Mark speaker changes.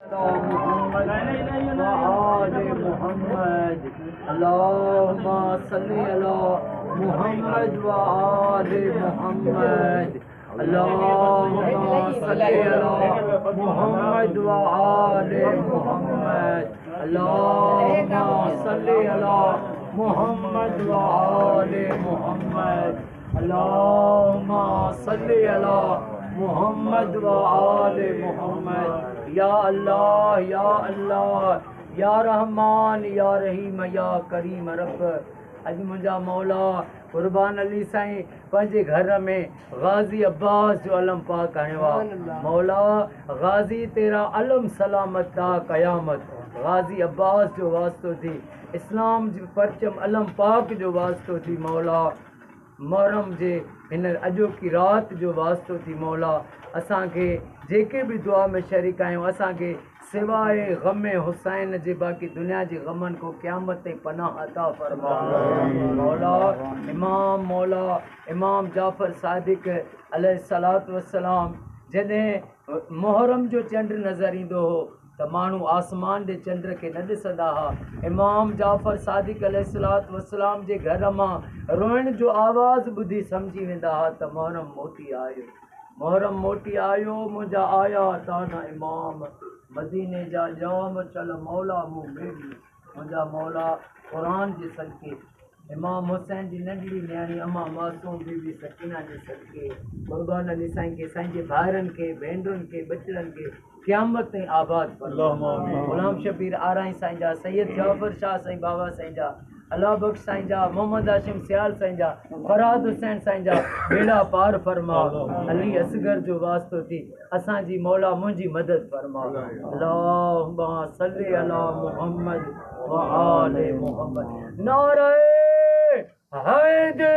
Speaker 1: محمد وآل محمد اللهم صل على محمد وآل محمد اللهم صل على محمد وآل محمد اللهم صل على محمد وآل محمد اللهم صل على محمد وآل محمद या अल्लाह या रहमान या रहीम या करीम रब। अज मुंहिंजा मौला कुर्बान अली साईं पंहिंजे घर में गाज़ी अब्बास जो अलम पाक आयो आहे। मौला गाज़ी तेरा अलम सलामत ता क़यामत। गाज़ी अब्बास जो वास्तो थी, इस्लाम जो परचम अलम पाक जो वास्तो थी। मौला मुहर्रम जे हिन अॼोकी राति जो वास्तो थी। मौला असांखे जेके बि दुआ में शरीक आहियूं, असांखे सिवाय ग़म हुसैन जे बाक़ी दुनिया जे ग़मनि को क़यामत ते पनाह अता फरमा। मौला इमाम जाफ़र सादिक अलैहिस्सलातु वस्सलाम जॾहिं मुहर्रम जो चंड नज़र ईंदो हो त माण्हू आसमान जे चंड खे न ॾिसंदा हुआ। इमाम जाफ़र सादिक अलैहिस्सलातु वस्सलाम जे घर मां रोइण जो आवाज़ ॿुधी सम्झी वेंदा हुआ त मुहर्रम मोटी आयो, मुहर्रम मोटी आयो। मुंहिंजा आया ताना इमाम मदीने जा जाम चल मौला मूं मेरी। मुंहिंजा मौला क़ुरान जे सदके इमाम हुसैन जी नंढड़ी न्याणी अम्मा मासूम बीबी सकीना जे सदके कुर्बान अली साईं खे, साईं जे भाइरनि खे, भेनरुनि खे, बचड़नि खे क़यामत ताईं आबाद फरमा। ग़ुलाम शबीर आराई साईं जा, सैयद जाफ़र शाह साईं बाबा साईं जा, अल्लाह बख्श साईं जा, मोहम्मद हाशिम सियाल साईं जा, फरहाद हुसैन साईं जा बेड़ा पार फरमा। अली असगर जो वास्तो थी असांजी मौला मुंहिंजी मदद फरमा। अल्लाहुम्मा सल्ली अला मुहम्मद व आले मुहम्मद। नारे हैदर